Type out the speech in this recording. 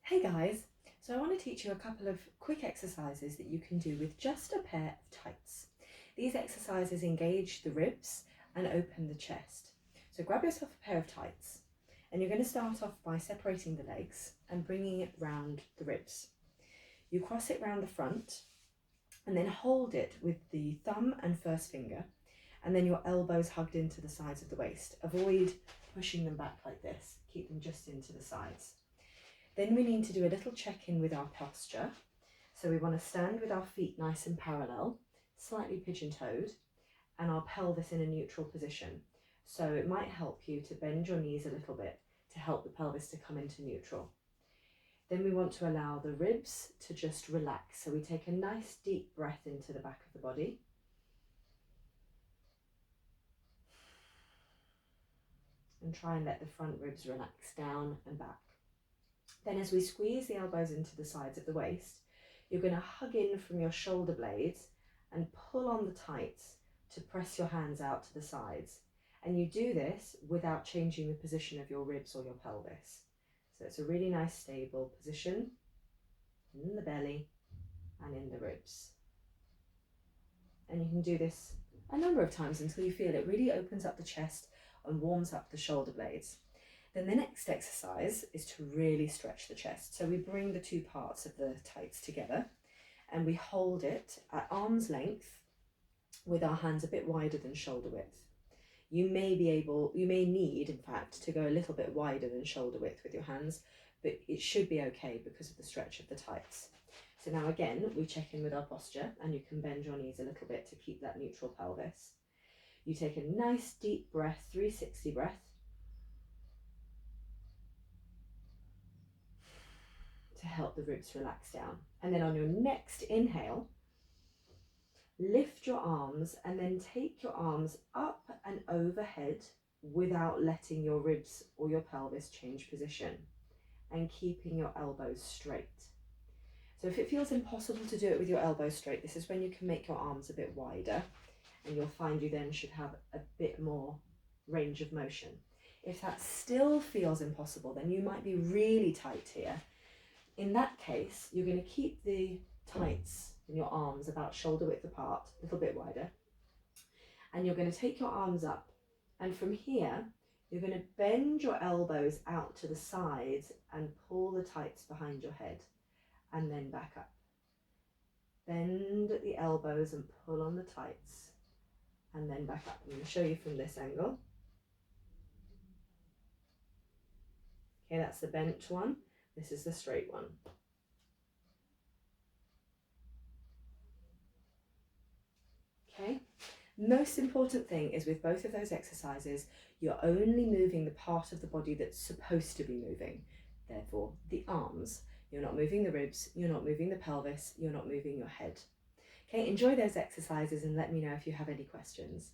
Hey guys, so I want to teach you a couple of quick exercises that you can do with just a pair of tights. These exercises engage the ribs and open the chest. So grab yourself a pair of tights and you're going to start off by separating the legs and bringing it round the ribs. You cross it round the front and then hold it with the thumb and first finger and then your elbows hugged into the sides of the waist. Avoid pushing them back like this, keep them just into the sides. Then we need to do a little check-in with our posture. So we want to stand with our feet nice and parallel, slightly pigeon-toed, and our pelvis in a neutral position. So it might help you to bend your knees a little bit to help the pelvis to come into neutral. Then we want to allow the ribs to just relax. So we take a nice deep breath into the back of the body. And try and let the front ribs relax down and back. Then as we squeeze the elbows into the sides of the waist, you're going to hug in from your shoulder blades and pull on the tights to press your hands out to the sides. And you do this without changing the position of your ribs or your pelvis. So it's a really nice stable position in the belly and in the ribs. And you can do this a number of times until you feel it really opens up the chest and warms up the shoulder blades. Then the next exercise is to really stretch the chest. So we bring the two parts of the tights together and we hold it at arm's length with our hands a bit wider than shoulder width. You may need, in fact, to go a little bit wider than shoulder width with your hands, but it should be okay because of the stretch of the tights. So now again, we check in with our posture and you can bend your knees a little bit to keep that neutral pelvis. You take a nice deep breath, 360 breath, to help the ribs relax down. And then on your next inhale, lift your arms and then take your arms up and overhead without letting your ribs or your pelvis change position and keeping your elbows straight. So if it feels impossible to do it with your elbows straight, this is when you can make your arms a bit wider and you'll find you then should have a bit more range of motion. If that still feels impossible, then you might be really tight here. In that case, you're going to keep the tights in your arms about shoulder width apart, a little bit wider. And you're going to take your arms up. And from here, you're going to bend your elbows out to the sides and pull the tights behind your head and then back up. Bend at the elbows and pull on the tights and then back up. I'm going to show you from this angle. Okay, that's the bent one. This is the straight one. Okay, most important thing is with both of those exercises, you're only moving the part of the body that's supposed to be moving, therefore the arms. You're not moving the ribs, you're not moving the pelvis, you're not moving your head. Okay, enjoy those exercises and let me know if you have any questions.